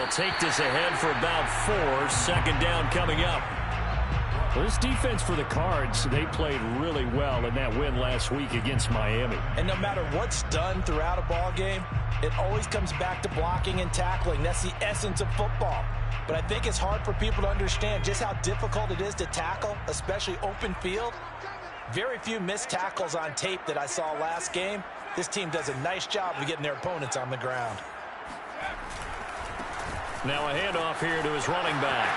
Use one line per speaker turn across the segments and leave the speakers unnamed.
they'll take this ahead for about 4. Second down coming up.
Well, this defense for the Cards, they played really well in that win last week against Miami.
And no matter what's done throughout a ball game, it always comes back to blocking and tackling. That's the essence of football. But I think it's hard for people to understand just how difficult it is to tackle, especially open field. Very few missed tackles on tape that I saw last game. This team does a nice job of getting their opponents on the ground.
Now a handoff here to his running back.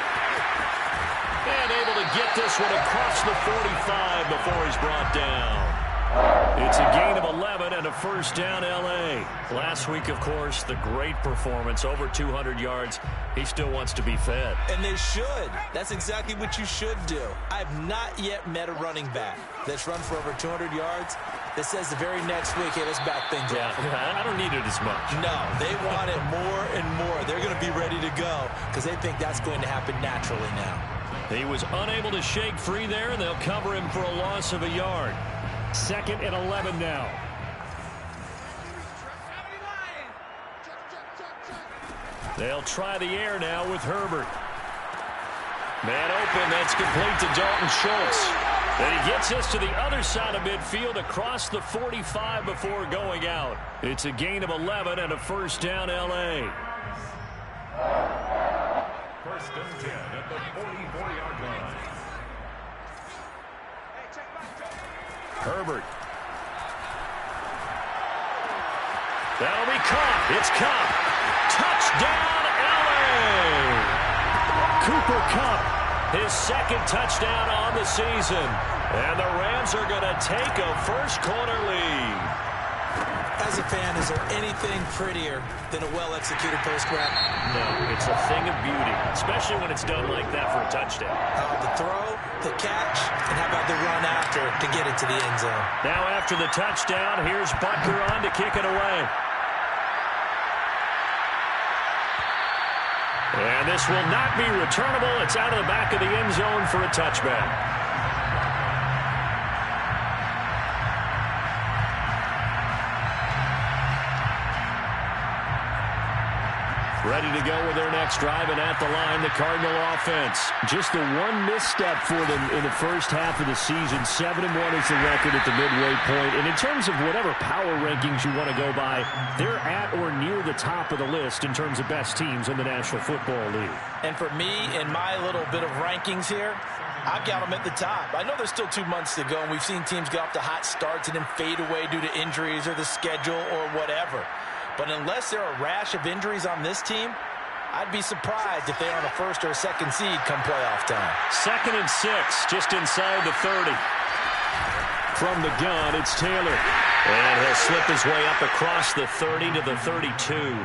And able to get this one across the 45 before he's brought down. It's a gain of 11 and a first down, L.A. Last week, of course, the great performance, over 200 yards. He still wants to be fed.
And they should. That's exactly what you should do. I've not yet met a running back that's run for over 200 yards that says the very next week, hey, let's back things up.
I don't need it as much.
No, they want it more and more. They're going to be ready to go because they think that's going to happen naturally now.
He was unable to shake free there, and they'll cover him for a loss of a yard.
2nd and 11 now.
They'll try the air now with Herbert. Man open, that's complete to Dalton Schultz. And he gets us to the other side of midfield across the 45 before going out. It's a gain of 11 and a first down, L.A.
First and 10 at the 44-yard line.
Herbert. That'll be caught. It's caught. Touchdown, L.A. Cooper Kupp, his second touchdown on the season. And the Rams are going to take a first-quarter lead.
As a fan, is there anything prettier than a well-executed post-grab?
No, it's a thing of beauty, especially when it's done like that for a touchdown.
The throw, the catch, and how about the run after to get it to the end zone?
Now after the touchdown, here's Butker on to kick it away. And this will not be returnable. It's out of the back of the end zone for a touchback. Ready to go with their next drive, and at the line, the Cardinal offense.
Just the one misstep for them in the first half of the season. 7-1 is the record at the midway point. And in terms of whatever power rankings you want to go by, they're at or near the top of the list in terms of best teams in the National Football League.
And for me, in my little bit of rankings here, I've got them at the top. I know there's still 2 months to go, and we've seen teams get off to hot starts and then fade away due to injuries or the schedule or whatever. But unless there are a rash of injuries on this team, I'd be surprised if they're on a first or a second seed come playoff time.
2nd and 6, just inside the 30. From the gun, it's Taylor. And he'll slip his way up across the 30 to the 32.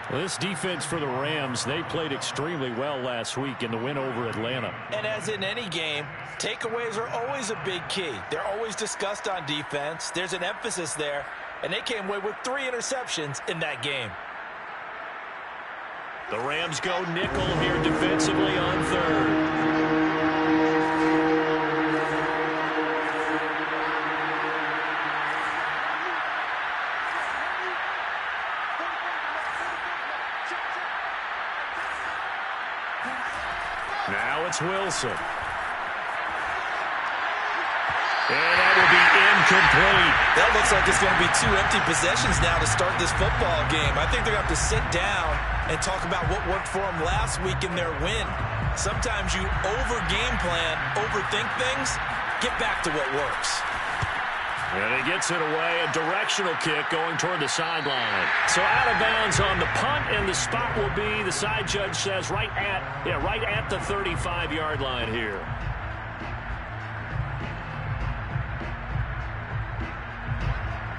Well, this defense for the Rams, they played extremely well last week in the win over Atlanta.
And as in any game, takeaways are always a big key. They're always discussed on defense. There's an emphasis there. And they came away with 3 interceptions in that game.
The Rams go nickel here defensively on 3rd. Now it's Wilson. And that will be incomplete.
That looks like it's going to be 2 empty possessions now to start this football game. I think they're going to have to sit down and talk about what worked for them last week in their win. Sometimes you over-game plan, overthink things, get back to what works.
And he gets it away, a directional kick going toward the sideline. So out of bounds on the punt, and the spot will be, the side judge says, right at the 35-yard line here.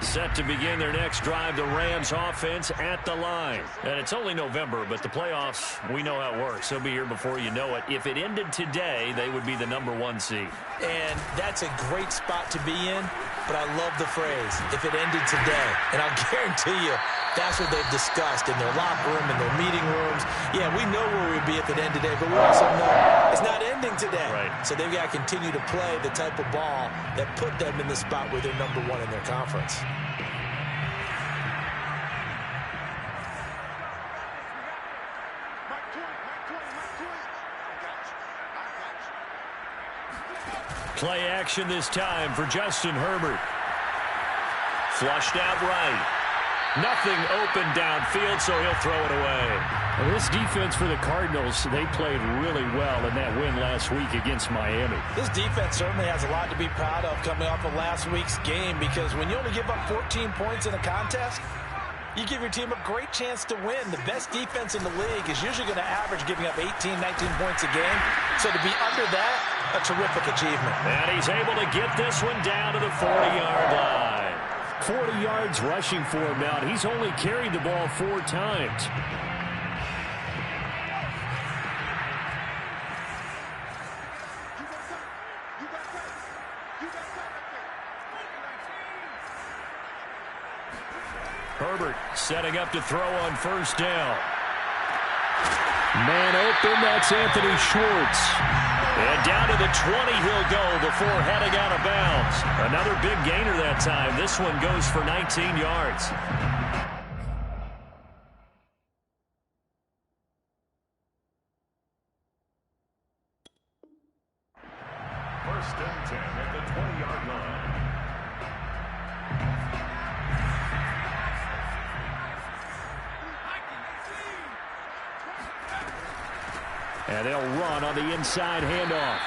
Set to begin their next drive, the Rams offense at the line. And it's only November, but the playoffs, we know how it works. They'll be here before you know it. If it ended today, they would be the #1 seed.
And that's a great spot to be in, but I love the phrase, if it ended today. And I'll guarantee you, that's what they've discussed in their locker room, in their meeting rooms. Yeah, we know where we'd be if it ended today, but we also know it's not ending today.
Right.
So they've got to continue to play the type of ball that put them in the spot where they're #1 in their conference.
Play action this time for Justin Herbert. Flushed out right. Nothing open downfield, so he'll throw it away.
Well, this defense for the Cardinals, they played really well in that win last week against Miami.
This defense certainly has a lot to be proud of coming off of last week's game, because when you only give up 14 points in a contest, you give your team a great chance to win. The best defense in the league is usually going to average giving up 18, 19 points a game. So to be under that, a terrific achievement.
And he's able to get this one down to the 40-yard line.
40 yards rushing for him now. He's only carried the ball 4 times.
Herbert setting up to throw on first down.
Man open, that's Anthony Schwartz.
And down to the 20 he'll go before heading out of bounds. Another big gainer that time. This one goes for 19 yards.
First and 10 at the 20-yard line.
And they'll run on the inside handoff.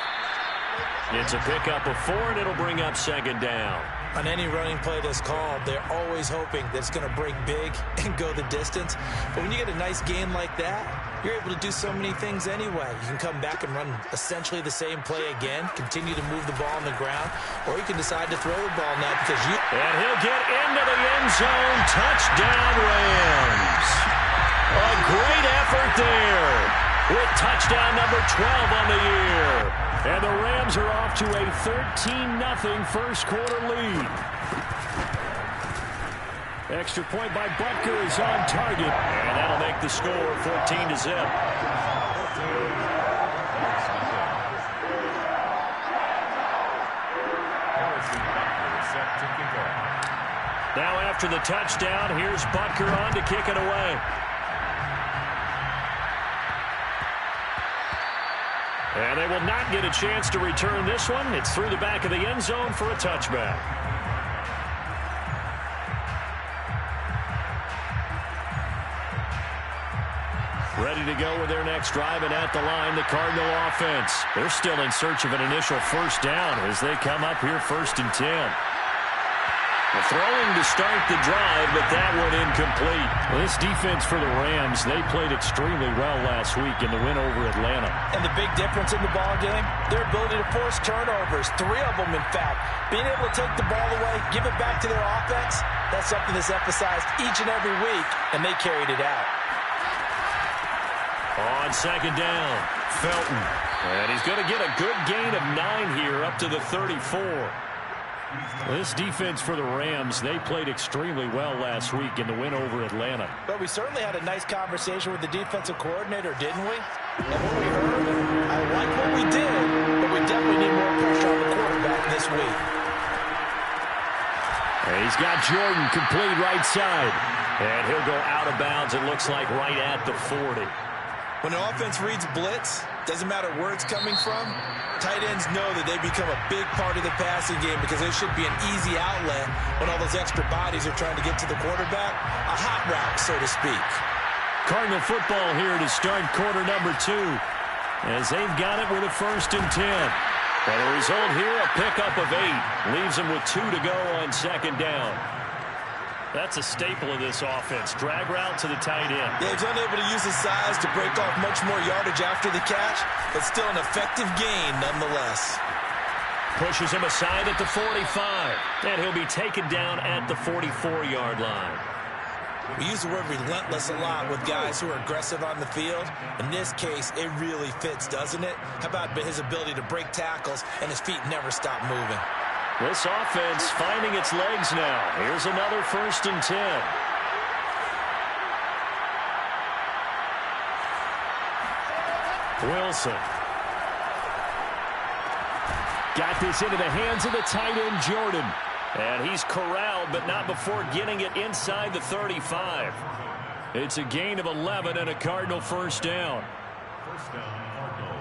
It's a pickup of 4, and it'll bring up second down.
On any running play that's called, they're always hoping that it's going to break big and go the distance. But when you get a nice gain like that, you're able to do so many things anyway. You can come back and run essentially the same play again, continue to move the ball on the ground, or you can decide to throw the ball now because you...
And he'll get into the end zone. Touchdown, Rams. A great effort there, with touchdown number 12 on the year. And the Rams are off to a 13-0 first quarter lead.
Extra point by Butker is on target.
And that'll make the score 14-0. Now after the touchdown, here's Butker on to kick it away. And they will not get a chance to return this one. It's through the back of the end zone for a touchback. Ready to go with their next drive, and at the line, the Cardinal offense. They're still in search of an initial first down as they come up here 1st and 10. The throwing to start the drive, but that one incomplete.
Well, this defense for the Rams, they played extremely well last week in the win over Atlanta.
And the big difference in the ball game, their ability to force turnovers, 3 of them in fact. Being able to take the ball away, give it back to their offense, that's something that's emphasized each and every week, and they carried it out.
On second down, Felton. And he's going to get a good gain of 9 here, up to the 34.
Well, this defense for the Rams, they played extremely well last week in the win over Atlanta.
But we certainly had a nice conversation with the defensive coordinator, didn't we? And what we heard, I like what we did, but we definitely need more pressure on the quarterback this week.
And he's got Jordan complete right side.
And he'll go out of bounds, it looks like, right at the 40.
When an offense reads blitz, doesn't matter where it's coming from, tight ends know that they become a big part of the passing game because there should be an easy outlet when all those extra bodies are trying to get to the quarterback. A hot route, so to speak.
Cardinal football here to start quarter number 2 as they've got it with a 1st and 10. And a result here, a pickup of 8. Leaves them with 2 to go on second down. That's a staple of this offense. Drag route to the tight end.
Yeah, he's unable to use his size to break off much more yardage after the catch, but still an effective gain nonetheless.
Pushes him aside at the 45, and he'll be taken down at the 44-yard line.
We use the word relentless a lot with guys who are aggressive on the field. In this case, it really fits, doesn't it? How about his ability to break tackles and his feet never stop moving?
This offense finding its legs now. Here's another 1st and 10. Wilson.
Got this into the hands of the tight end, Jordan.
And he's corralled, but not before getting it inside the 35. It's a gain of 11 and a Cardinal first down.
First down, Cardinals.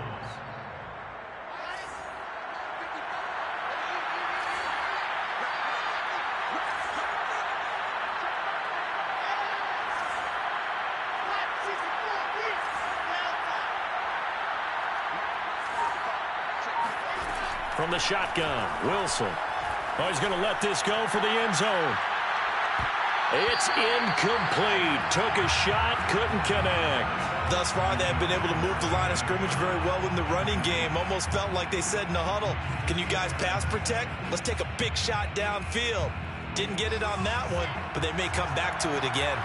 From the shotgun, Wilson. Oh, he's going to let this go for the end zone. It's incomplete. Took a shot, couldn't connect.
Thus far, they have been able to move the line of scrimmage very well in the running game. Almost felt like they said in the huddle, can you guys pass protect? Let's take a big shot downfield. Didn't get it on that one, but they may come back to it again.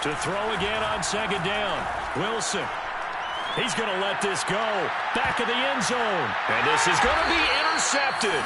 To throw again on second down. Wilson. He's going to let this go. Back of the end zone. And this is going to be intercepted.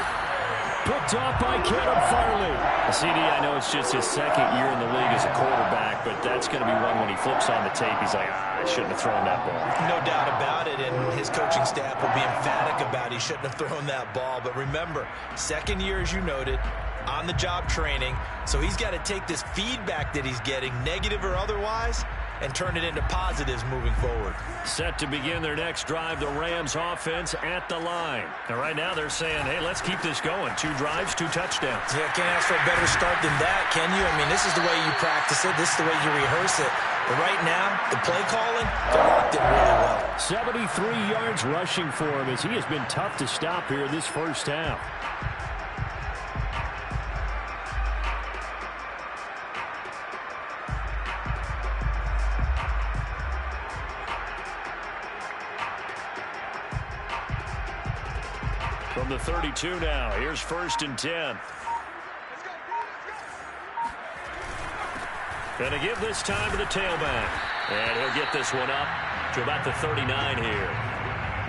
Picked off by Caleb Farley. CD, I know it's just his second year in the league as a quarterback, but that's going to be one when he flips on the tape. He's like, I shouldn't have thrown that ball.
No doubt about it, and his coaching staff will be emphatic about he shouldn't have thrown that ball. But remember, second year, as you noted, on-the-job training, so he's got to take this feedback that he's getting, negative or otherwise, and turn it into positives moving forward.
Set to begin their next drive, the Rams offense at the line. And right now they're saying, hey, let's keep this going. 2 drives, 2 touchdowns.
Yeah, can't ask for a better start than that, can you? I mean, this is the way you practice it. This is the way you rehearse it. But right now, the play calling, they're locked in really well.
73 yards rushing for him as he has been tough to stop here this first half.
From the 32 now, here's 1st and 10. Going to give this time to the tailback. And he'll get this one up to about the 39 here.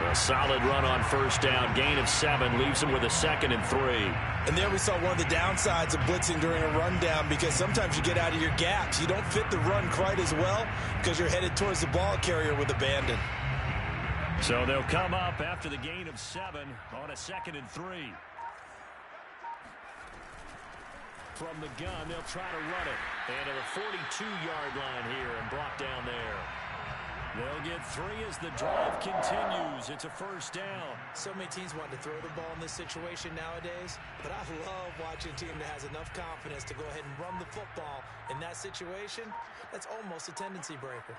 A solid run on 1st down. Gain of 7 leaves him with a 2nd and 3.
And there we saw one of the downsides of blitzing during a rundown, because sometimes you get out of your gaps. You don't fit the run quite as well because you're headed towards the ball carrier with abandon.
So they'll come up after the gain of 7 on a 2nd and 3. From the gun, they'll try to run it. And to the 42-yard line here and brought down there. They'll get 3 as the drive continues. It's a 1st down.
So many teams want to throw the ball in this situation nowadays, but I love watching a team that has enough confidence to go ahead and run the football in that situation. That's almost a tendency breaker.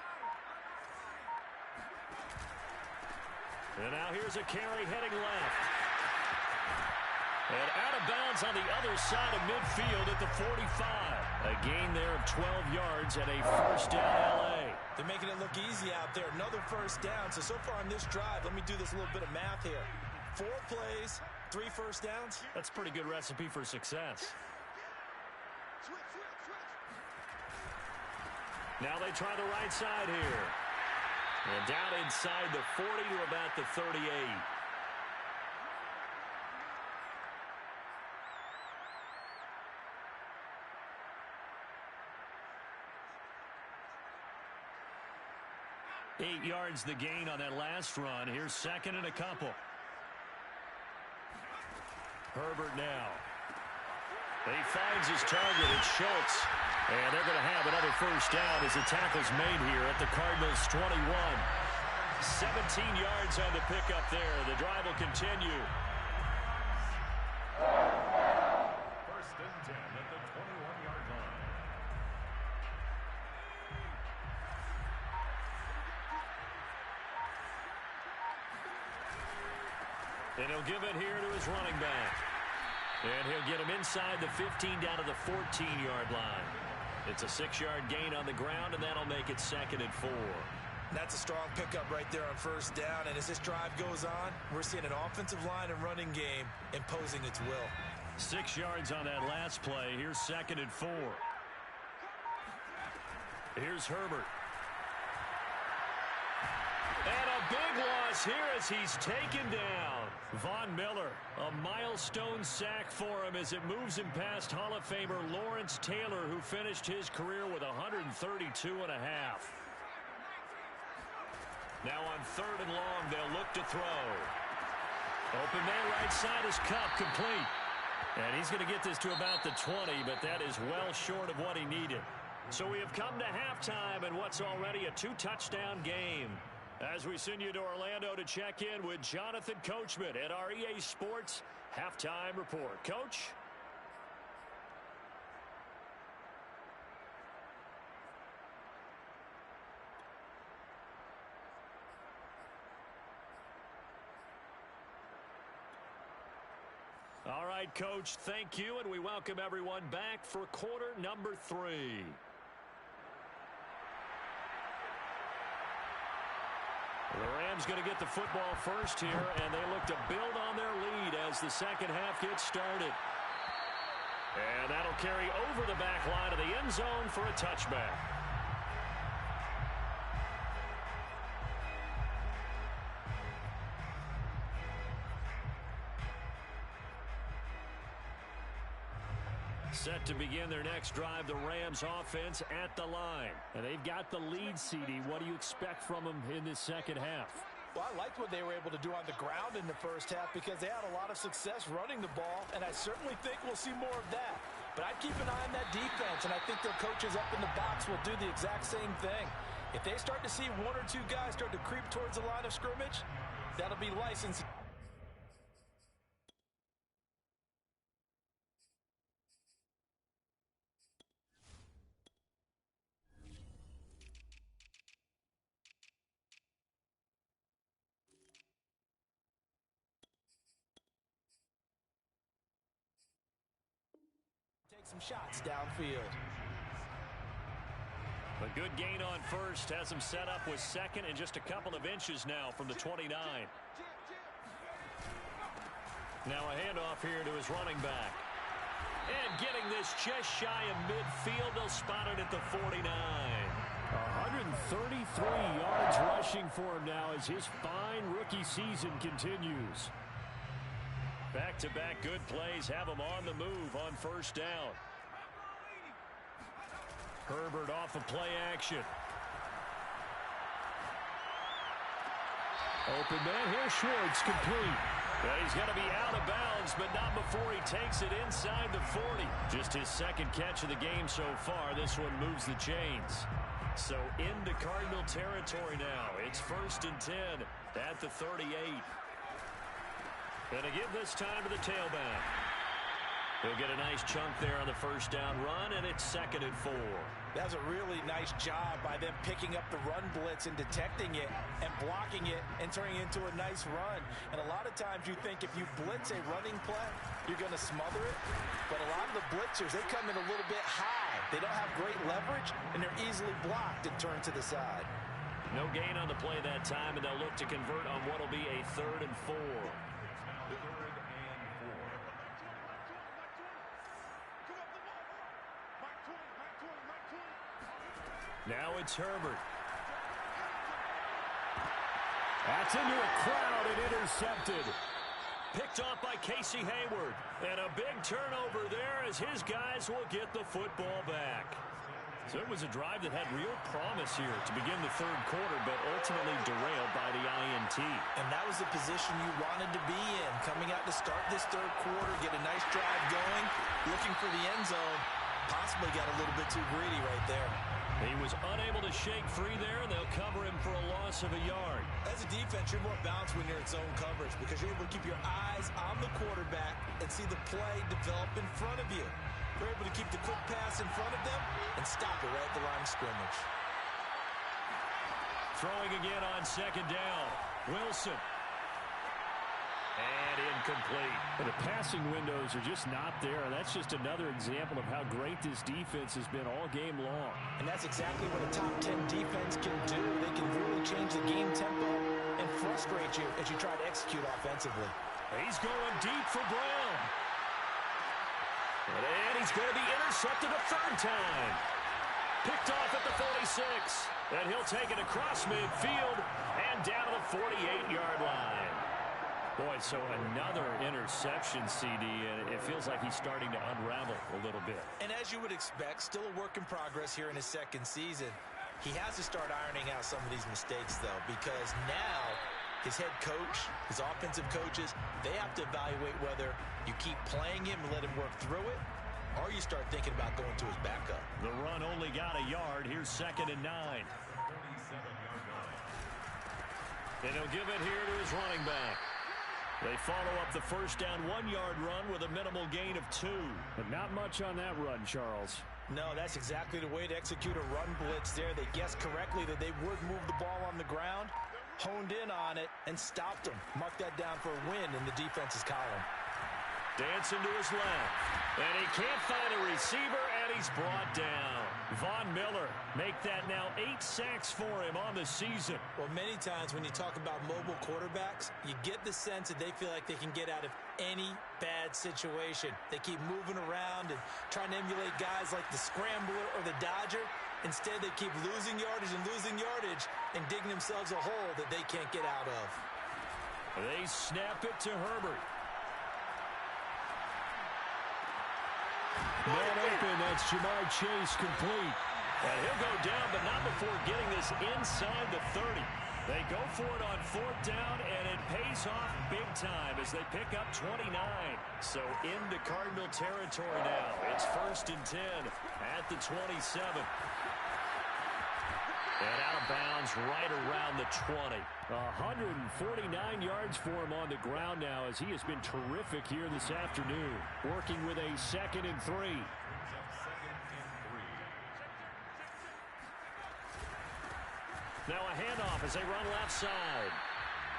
And now here's a carry heading left. And out of bounds on the other side of midfield at the 45. A gain there of 12 yards and a 1st down LA.
They're making it look easy out there. Another 1st down. So far on this drive, let me do this little bit of math here. 4 plays, 3 1st downs.
That's a pretty good recipe for success. Now they try the right side here. And down inside the 40 to about the 38. Eight yards the gain on that last run. Here's 2nd and a couple. Herbert now. He finds his target. It's Schultz. And they're going to have another 1st down as the tackle's made here at the Cardinals' 21. 17 yards on the pickup there. The drive will continue.
1st and 10 at the 21-yard line.
And he'll give it here to his running back. And he'll get him inside the 15 down to the 14-yard line. It's a 6-yard gain on the ground, and that'll make it 2nd and 4.
That's a strong pickup right there on 1st down. And as this drive goes on, we're seeing an offensive line and running game imposing its will.
6 yards on that last play. Here's 2nd and 4. Here's Herbert. And a big loss here as he's taken down. Von Miller, a milestone sack for him as it moves him past Hall of Famer Lawrence Taylor, who finished his career with 132 and a half. Now on 3rd and long, they'll look to throw. Open man right side is Cup, complete. And he's going to get this to about the 20, but that is well short of what he needed. So we have come to halftime in what's already a 2-touchdown game. As we send you to Orlando to check in with Jonathan Coachman at our EA Sports Halftime Report. Coach? right, Coach. Thank you, and we welcome everyone back for quarter number 3. The Rams going to get the football first here, and they look to build on their lead as the second half gets started. And that'll carry over the back line of the end zone for a touchback. Set to begin their next drive, the Rams offense at the line.
And they've got the lead, CD. What do you expect from them in this second half?
Well, I liked what they were able to do on the ground in the first half because they had a lot of success running the ball, and I certainly think we'll see more of that. But I'd keep an eye on that defense, and I think their coaches up in the box will do the exact same thing. If they start to see 1 or 2 guys start to creep towards the line of scrimmage, that'll be licensed. Take some shots downfield.
A good gain on first has him set up with second and just a couple of inches now from the 29. Now a handoff here to his running back. And getting this just shy of midfield, they'll spot it at the 49.
133 yards rushing for him now as his fine rookie season continues.
Back-to-back good plays have him on the move on first down. Herbert off of play action.
Open man here, Schwartz complete.
Well, he's going to be out of bounds, but not before he takes it inside the 40. Just his second catch of the game so far. This one moves the chains. So into Cardinal territory now. It's 1st and 10 at the 38. Going to give this time to the tailback. He'll get a nice chunk there on the first down run, and it's 2nd and 4.
That's a really nice job by them picking up the run blitz and detecting it and blocking it and turning it into a nice run. And a lot of times you think if you blitz a running play, you're going to smother it. But a lot of the blitzers, they come in a little bit high. They don't have great leverage, and they're easily blocked and turned to the side.
No gain on the play that time, and they'll look to convert on what will be a 3rd and 4. Now it's Herbert.
That's into a crowd and intercepted.
Picked off by Casey Hayward. And a big turnover there as his guys will get the football back. So it was a drive that had real promise here to begin the 3rd quarter, but ultimately derailed by the INT.
And that was the position you wanted to be in. Coming out to start this 3rd quarter, get a nice drive going, looking for the end zone. Possibly got a little bit too greedy right there.
He was unable to shake free there, and they'll cover him for a loss of a yard.
As a defense, you're more balanced when you're in zone coverage because you're able to keep your eyes on the quarterback and see the play develop in front of you. You're able to keep the quick pass in front of them and stop it right at the line of scrimmage.
Throwing again on 2nd down. Wilson. And incomplete.
And the passing windows are just not there. And that's just another example of how great this defense has been all game long.
And that's exactly what a top 10 defense can do. They can really change the game tempo and frustrate you as you try to execute offensively.
He's going deep for Brown. And he's going to be intercepted a 3rd time. Picked off at the 46. And he'll take it across midfield and down to the 48-yard line. Boy, so another interception, CD, and it feels like he's starting to unravel a little bit.
And as you would expect, still a work in progress here in his 2nd season. He has to start ironing out some of these mistakes, though, because now his head coach, his offensive coaches, they have to evaluate whether you keep playing him and let him work through it, or you start thinking about going to his backup.
The run only got a yard. Here's 2nd and 9. And he'll give it here to his running back. They follow up the first down 1-yard run with a minimal gain of 2.
But not much on that run, Charles.
No, that's exactly the way to execute a run blitz there. They guessed correctly that they would move the ball on the ground, honed in on it, and stopped them. Mark that down for a win in the defense's column.
Dancing to his left. And he can't find a receiver, and he's brought down. Von Miller make that now 8 sacks for him on the season.
Well, many times when you talk about mobile quarterbacks, you get the sense that they feel like they can get out of any bad situation. They keep moving around and trying to emulate guys like the Scrambler or the Dodger. Instead, they keep losing yardage and digging themselves a hole that they can't get out of.
They snap it to Herbert.
Man open, that's Jamar Chase complete.
And he'll go down, but not before getting this inside the 30. They go for it on 4th down, and it pays off big time as they pick up 29. So into Cardinal territory now. It's 1st and 10 at the 27. And out of bounds right around the 20.
149 yards for him on the ground now as he has been terrific here this afternoon. Working with a 2nd and 3.
Now a handoff as they run left side.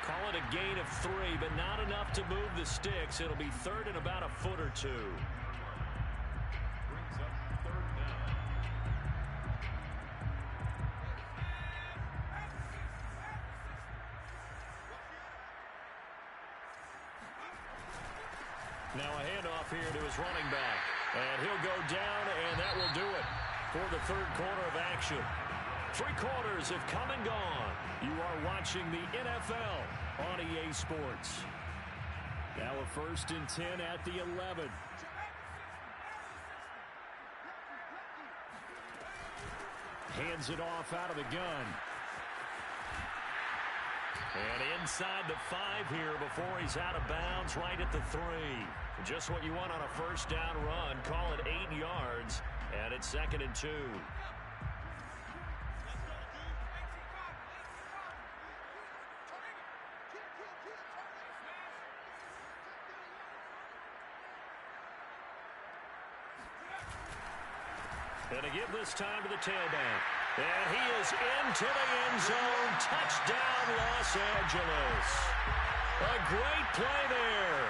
Call it a gain of 3, but not enough to move the sticks. It'll be 3rd and about a foot or 2. Now a handoff here to his running back. And he'll go down, and that will do it for the 3rd quarter of action. 3 quarters have come and gone. You are watching the NFL on EA Sports.
Now a 1st and 10 at the 11. Hands it off out of the gun.
And inside the 5 here before he's out of bounds, right at the 3. Just what you want on a 1st down run. Call it 8 yards, and it's 2nd and 2. And to give this time to the tailback. And he is into the end zone. Touchdown, Los Angeles. A great play there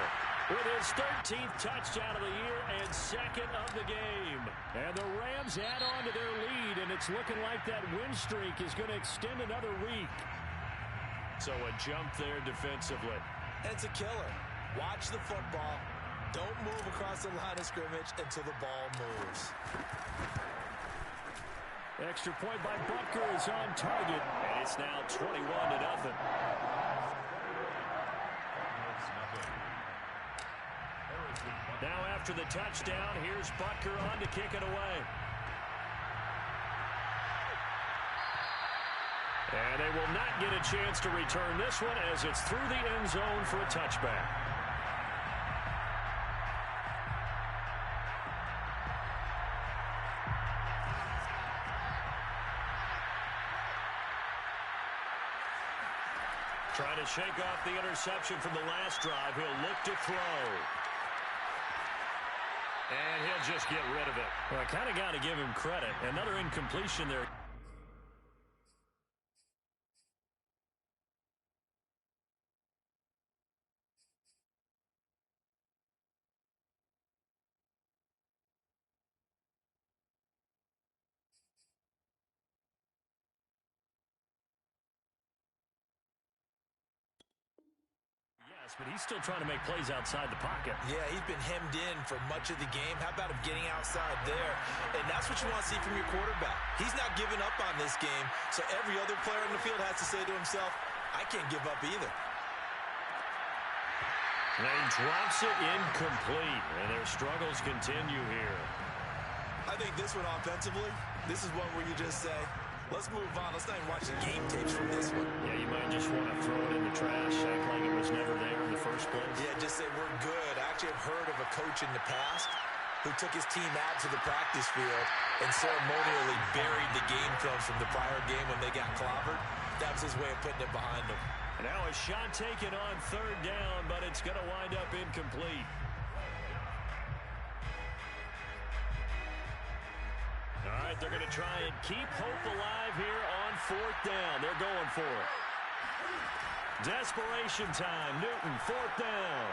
with his 13th touchdown of the year and 2nd of the game.
And the Rams add on to their lead, and it's looking like that win streak is going to extend another week.
So a jump there defensively.
And it's a killer. Watch the football. Don't move across the line of scrimmage until the ball moves.
Extra point by Butker is on target.
And it's now 21-0. Now after the touchdown, here's Butker on to kick it away. And they will not get a chance to return this one as it's through the end zone for a touchback. Trying to shake off the interception from the last drive. He'll look to throw. And he'll just get rid of it.
Well, I kind of got to give him credit. Another incompletion there.
But he's still trying to make plays outside the pocket.
Yeah, he's been hemmed in for much of the game. How about him getting outside there? And that's what you want to see from your quarterback. He's not giving up on this game, so every other player on the field has to say to himself, I can't give up either.
And he drops it incomplete, and their struggles continue here.
I think this one offensively, this is one where you just say, let's move on. Let's not even watch the game tapes from this one.
Yeah, you might just want to throw it in the trash, act like it was never there in the first place.
Yeah, just say we're good. I actually have heard of a coach in the past who took his team out to the practice field and ceremonially buried the game films from the prior game when they got clobbered. That was his way of putting it behind them.
Now a shot taken on 3rd down, but it's going to wind up incomplete. All right, they're going to try and keep hope alive here on 4th down. They're going for it. Desperation time. Newton, 4th down.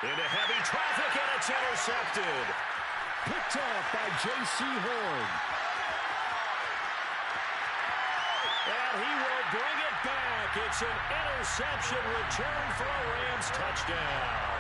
Into heavy traffic, and it's intercepted.
Picked off by J.C. Horn.
And he will bring it back. It's an interception return for a Rams touchdown.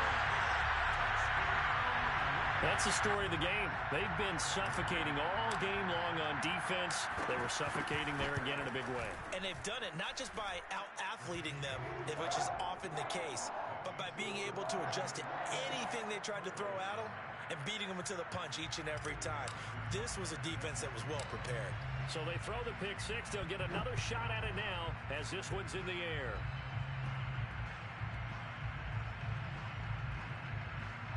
That's the story of the game. They've been suffocating all game long on defense. They were suffocating there again in a big way.
And they've done it not just by out-athleting them, which is often the case, but by being able to adjust to anything they tried to throw at them and beating them into the punch each and every time. This was a defense that was well prepared.
So they throw the pick six. They'll get another shot at it now as this one's in the air.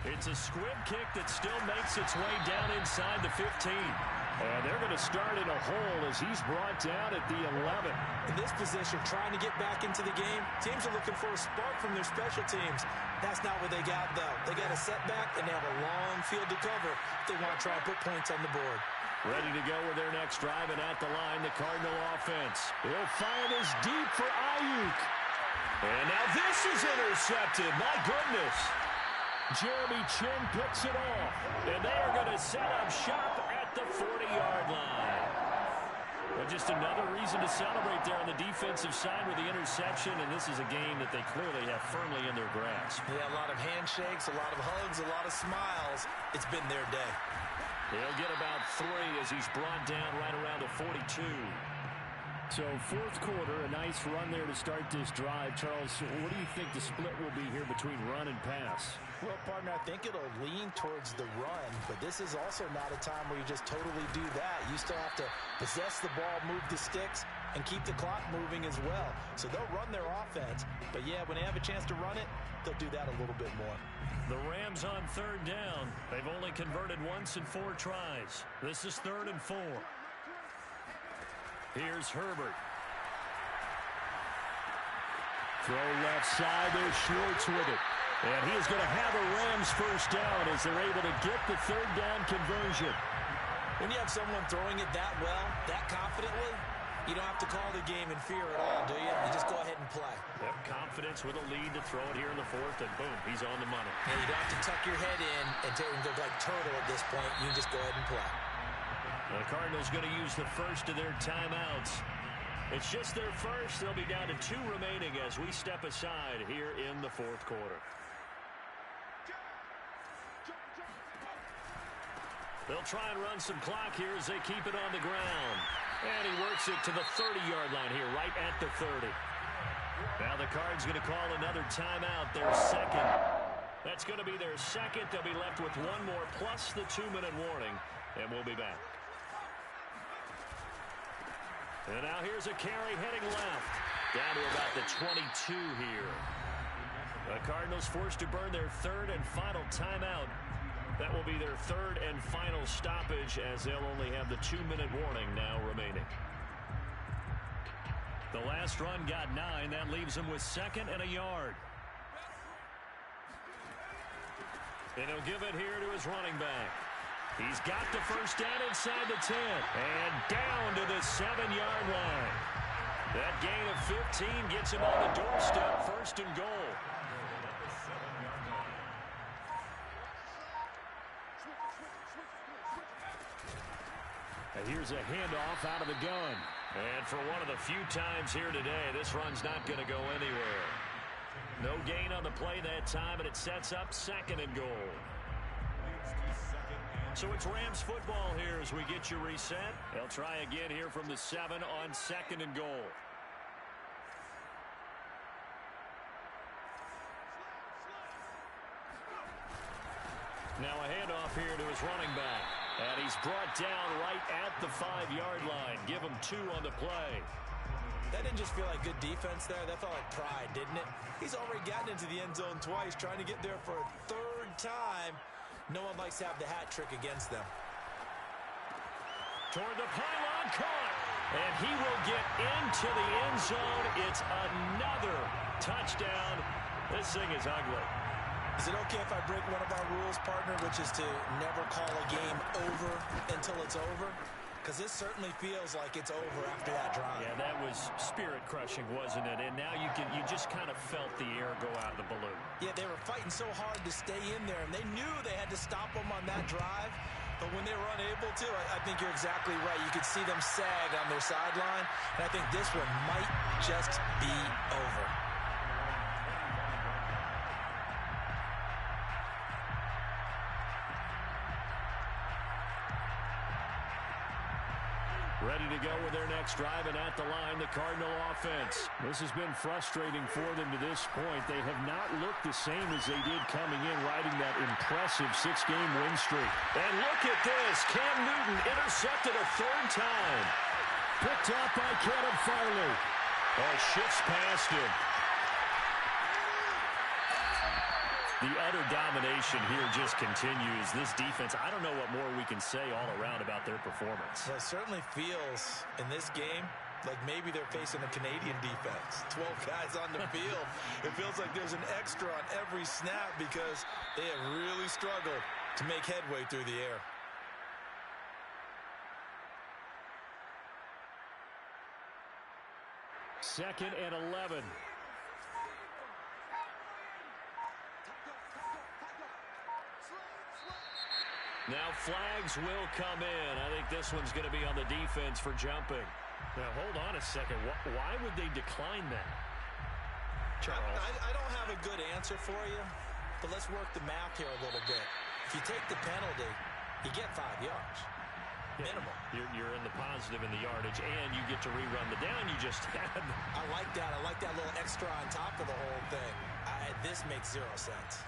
It's a squib kick that still makes its way down inside the 15. And they're going to start in a hole as he's brought down at the 11.
In this position, trying to get back into the game, teams are looking for a spark from their special teams. That's not what they got, though. They got a setback, and they have a long field to cover if they want to try and put points on the board.
Ready to go with their next drive, and at the line, the Cardinal offense. He'll fire this deep for Ayuk.
And now this is intercepted. My goodness.
Jeremy Chin picks it off.
And they are going to set up shop at the 40-yard line.
Well, just another reason to celebrate there on the defensive side with the interception, and this is a game that they clearly have firmly in their grasp.
Yeah, a lot of handshakes, a lot of hugs, a lot of smiles. It's been their day.
He'll get about 3 as he's brought down right around the 42. So fourth quarter, a nice run there to start this drive. Charles, what do you think the split will be here between run and pass?
Well, partner, I think it'll lean towards the run, but this is also not a time where you just totally do that. You still have to possess the ball, move the sticks, and keep the clock moving as well. So they'll run their offense, but yeah, when they have a chance to run it, they'll do that a little bit more.
The Rams on third down. They've only converted once in 4 tries. This is 3rd and 4. Here's Herbert. Throw left side. There's Schwartz with it. And he is going to have a Rams first down as they're able to get the 3rd down conversion.
When you have someone throwing it that well, that confidently, you don't have to call the game in fear at all, do you? You just go ahead and play.
Yep, confidence with a lead to throw it here in the 4th, and boom, he's on the money.
And you don't have to tuck your head in and go like turtle at this point. You can just go ahead and play.
The Cardinals going to use the first of their timeouts. It's just their first. They'll be down to 2 remaining as we step aside here in the 4th quarter. They'll try and run some clock here as they keep it on the ground. And he works it to the 30-yard line here, right at the 30. Now the Cards going to call another timeout, their second. That's going to be their second. They'll be left with 1 more plus the 2-minute warning, and we'll be back. And now here's a carry heading left. Down to about the 22 here. The Cardinals forced to burn their 3rd and final timeout. That will be their 3rd and final stoppage as they'll only have the 2-minute warning now remaining. The last run got 9. That leaves them with 2nd and a yard. And he'll give it here to his running back. He's got the first down inside the 10. And down to the 7-yard line. That gain of 15 gets him on the doorstep, 1st and goal. And here's a handoff out of the gun. And for one of the few times here today, this run's not going to go anywhere. No gain on the play that time, and it sets up 2nd and goal. So it's Rams football here as we get you reset. They'll try again here from the 7 on 2nd and goal. Now a handoff here to his running back. And he's brought down right at the 5-yard line. Give him 2 on the play.
That didn't just feel like good defense there. That felt like pride, didn't it? He's already gotten into the end zone twice, trying to get there for a 3rd time. No one likes to have the hat trick against them.
Toward the pylon, caught. And he will get into the end zone. It's another touchdown. This thing is ugly.
Is it okay if I break one of our rules, partner, which is to never call a game over until it's over? because this certainly feels like it's over after that drive.
Yeah, that was spirit-crushing, wasn't it? And now you just kind of felt the air go out of the balloon.
Yeah, they were fighting so hard to stay in there, and they knew they had to stop them on that drive. But when they were unable to, I think you're exactly right. You could see them sag on their sideline, and I think this one might just be over.
Ready to go with their next drive, and at the line, the Cardinal offense. This has been frustrating for them to this point. They have not looked the same as they did coming in, riding that impressive 6-game win streak.
And look at this. Cam Newton intercepted a third time.
Picked up by Caleb Farley.
Oh, shifts past him. The utter domination here just continues. This defense, I don't know what more we can say all around about their performance.
Well, it certainly feels in this game like maybe they're facing a Canadian defense. 12 guys on the field. It feels like there's an extra on every snap because they have really struggled to make headway through the air.
Second and 11.
Now flags will come in. I think this one's going to be on the defense for jumping.
Now, hold on a second. Why would they decline that?
Charles? I don't have a good answer for you, but let's work the math here a little bit. If you take the penalty, you get 5 yards. Minimum.
You're in the positive in the yardage, and you get to rerun the down you just had.
I like that. I like that little extra on top of the whole thing. This makes 0 sense.